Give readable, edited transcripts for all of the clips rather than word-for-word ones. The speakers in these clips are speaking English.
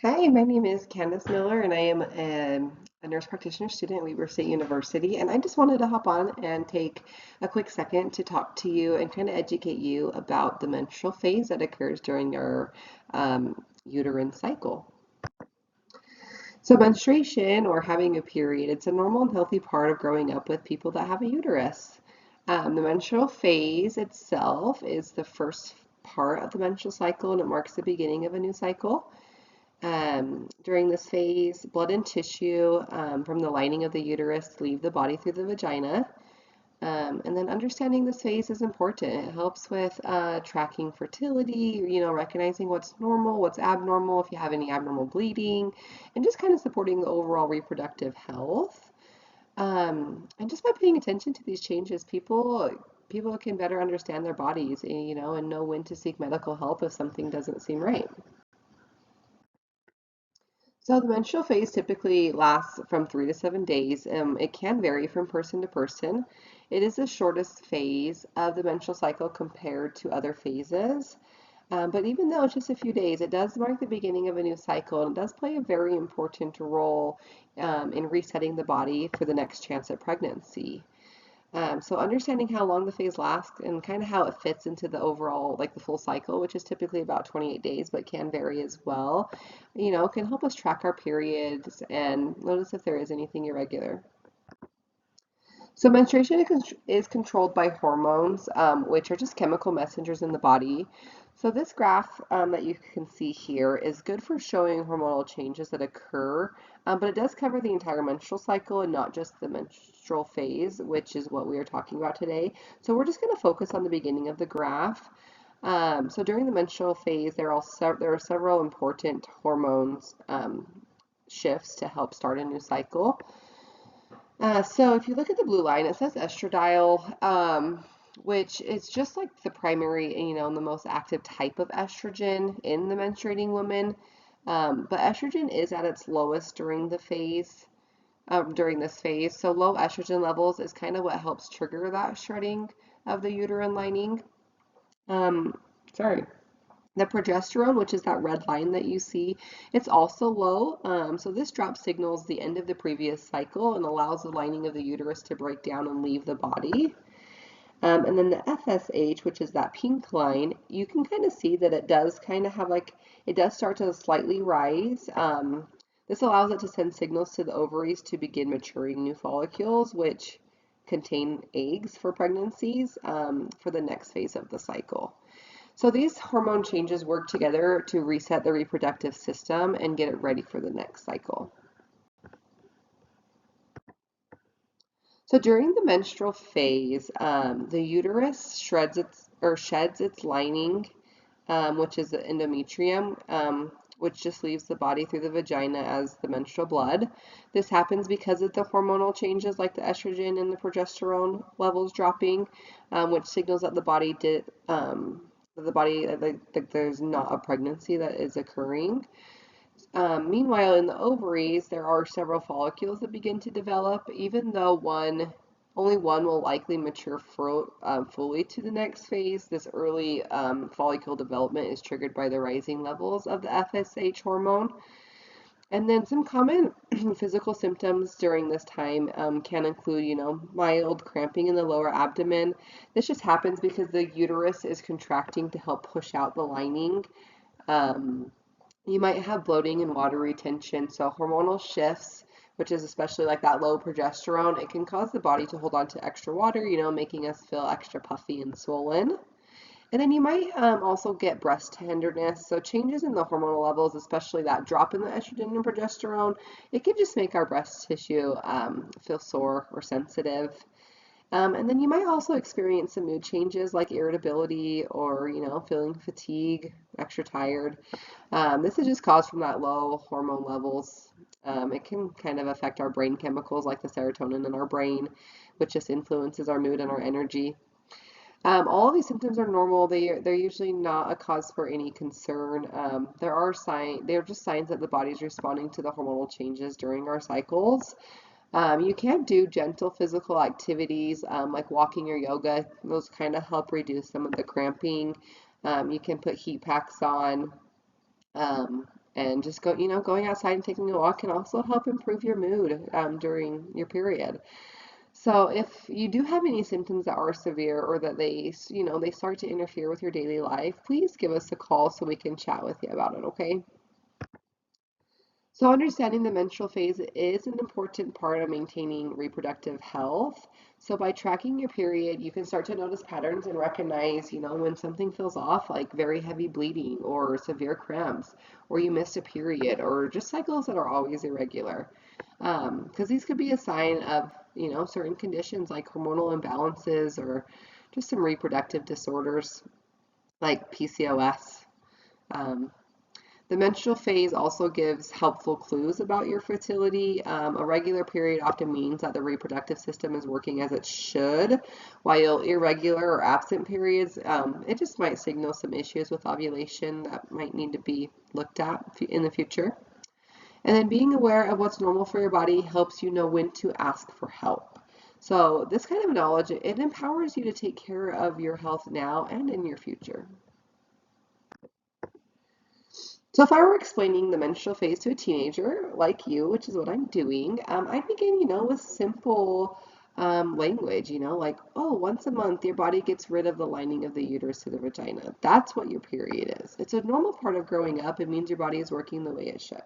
Hi, my name is Candace Miller, and I am a nurse practitioner student at Weber State University. And I just wanted to hop on and take a quick second to talk to you and kind of educate you about the menstrual phase that occurs during your uterine cycle. So, menstruation or having a period, it's a normal and healthy part of growing up with people that have a uterus. The menstrual phase itself is the first part of the menstrual cycle, and it marks the beginning of a new cycle. During this phase, blood and tissue from the lining of the uterus leave the body through the vagina. And then understanding this phase is important. It helps with tracking fertility, recognizing what's normal, what's abnormal, if you have any abnormal bleeding, and just kind of supporting the overall reproductive health. And just by paying attention to these changes, people can better understand their bodies, and know when to seek medical help if something doesn't seem right. So the menstrual phase typically lasts from 3 to 7 days. It can vary from person to person. It is the shortest phase of the menstrual cycle compared to other phases. But even though it's just a few days, it does mark the beginning of a new cycle and does play a very important role in resetting the body for the next chance at pregnancy. So understanding how long the phase lasts and kind of how it fits into the overall, like the full cycle, which is typically about 28 days, but can vary as well, can help us track our periods and notice if there is anything irregular. So menstruation is controlled by hormones, which are just chemical messengers in the body. So this graph that you can see here is good for showing hormonal changes that occur, but it does cover the entire menstrual cycle and not just the menstrual phase, which is what we are talking about today. So we're just going to focus on the beginning of the graph. So during the menstrual phase, there are several important hormones shifts to help start a new cycle. So if you look at the blue line, it says estradiol, which is just like the primary, and the most active type of estrogen in the menstruating woman. But estrogen is at its lowest during this phase. So low estrogen levels is kind of what helps trigger that shredding of the uterine lining. Um, sorry. The progesterone, which is that red line that you see, it's also low. So this drop signals the end of the previous cycle and allows the lining of the uterus to break down and leave the body. And then the FSH, which is that pink line, you can kind of see that it does kind of have it does start to slightly rise. This allows it to send signals to the ovaries to begin maturing new follicles, which contain eggs for pregnancies for the next phase of the cycle. So these hormone changes work together to reset the reproductive system and get it ready for the next cycle. So during the menstrual phase, the uterus sheds its lining, which is the endometrium, which just leaves the body through the vagina as the menstrual blood. This happens because of the hormonal changes like the estrogen and the progesterone levels dropping, which signals that like there's not a pregnancy that is occurring. Meanwhile, in the ovaries, there are several follicles that begin to develop, even though only one will likely mature fully to the next phase. This early follicle development is triggered by the rising levels of the FSH hormone. And then some common physical symptoms during this time can include, mild cramping in the lower abdomen. This just happens because the uterus is contracting to help push out the lining. You might have bloating and water retention. So hormonal shifts, which is especially like that low progesterone, it can cause the body to hold on to extra water, making us feel extra puffy and swollen. And then you might also get breast tenderness. So changes in the hormonal levels, especially that drop in the estrogen and progesterone, it can just make our breast tissue feel sore or sensitive. And then you might also experience some mood changes like irritability or, feeling fatigue, extra tired. This is just caused from that low hormone levels. It can kind of affect our brain chemicals like the serotonin in our brain, which just influences our mood and our energy. All of these symptoms are normal. They're usually not a cause for any concern. They're just signs that the body's responding to the hormonal changes during our cycles. You can do gentle physical activities like walking or yoga. Those kind of help reduce some of the cramping. You can put heat packs on. And just going outside and taking a walk can also help improve your mood during your period. So if you do have any symptoms that are severe or that they start to interfere with your daily life, please give us a call so we can chat with you about it, okay? So understanding the menstrual phase is an important part of maintaining reproductive health. So by tracking your period, you can start to notice patterns and recognize, when something feels off, like very heavy bleeding or severe cramps, or you missed a period, or just cycles that are always irregular. Because these could be a sign of, certain conditions like hormonal imbalances or just some reproductive disorders like PCOS. Um, the menstrual phase also gives helpful clues about your fertility. A regular period often means that the reproductive system is working as it should, while irregular or absent periods, it just might signal some issues with ovulation that might need to be looked at in the future. And then being aware of what's normal for your body helps you know when to ask for help. So this kind of knowledge, it empowers you to take care of your health now and in your future. So if I were explaining the menstrual phase to a teenager like you, which is what I'm doing, I'd begin, with simple language, like, oh, once a month your body gets rid of the lining of the uterus to the vagina. That's what your period is. It's a normal part of growing up. It means your body is working the way it should.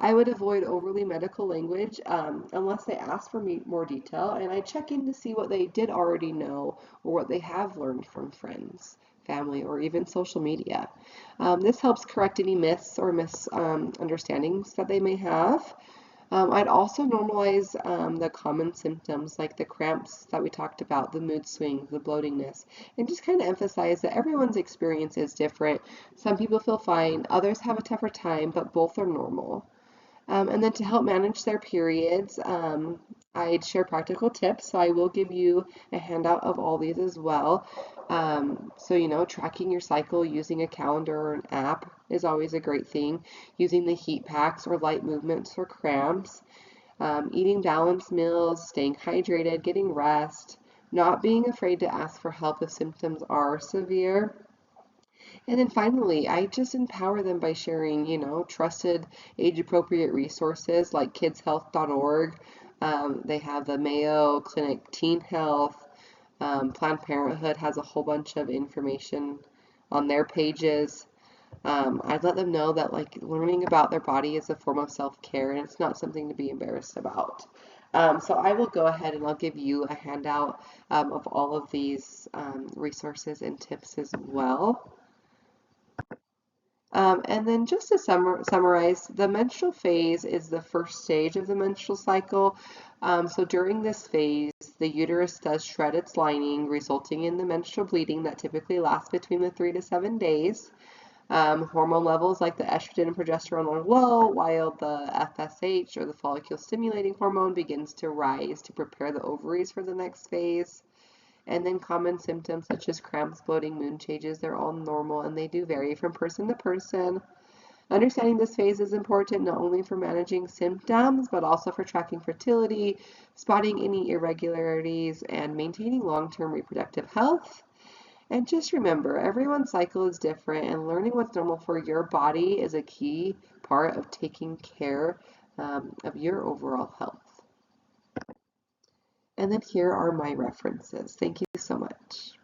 I would avoid overly medical language unless they ask for more detail, and I check in to see what they did already know or what they have learned from friends, family, or even social media. This helps correct any myths or misunderstandings that they may have. I'd also normalize the common symptoms like the cramps that we talked about, the mood swings, the bloatingness, and just kind of emphasize that everyone's experience is different. Some people feel fine, others have a tougher time, but both are normal. And then to help manage their periods, I'd share practical tips. So I will give you a handout of all these as well. So, tracking your cycle using a calendar or an app is always a great thing. Using the heat packs or light movements for cramps. Eating balanced meals, staying hydrated, getting rest, not being afraid to ask for help if symptoms are severe. And then finally, I just empower them by sharing, trusted age-appropriate resources like kidshealth.org. They have the Mayo Clinic Teen Health. Planned Parenthood has a whole bunch of information on their pages. I'd let them know that like learning about their body is a form of self-care and it's not something to be embarrassed about. So I will go ahead and I'll give you a handout of all of these resources and tips as well. And then just to summarize, the menstrual phase is the first stage of the menstrual cycle. So during this phase, the uterus does shred its lining, resulting in the menstrual bleeding that typically lasts between the 3 to 7 days. Hormone levels like the estrogen and progesterone are low, while the FSH, or the follicle stimulating hormone, begins to rise to prepare the ovaries for the next phase. And then common symptoms such as cramps, bloating, mood changes, they're all normal and they do vary from person to person. Understanding this phase is important not only for managing symptoms, but also for tracking fertility, spotting any irregularities, and maintaining long-term reproductive health. And just remember, everyone's cycle is different, and learning what's normal for your body is a key part of taking care of your overall health. And then here are my references. Thank you so much.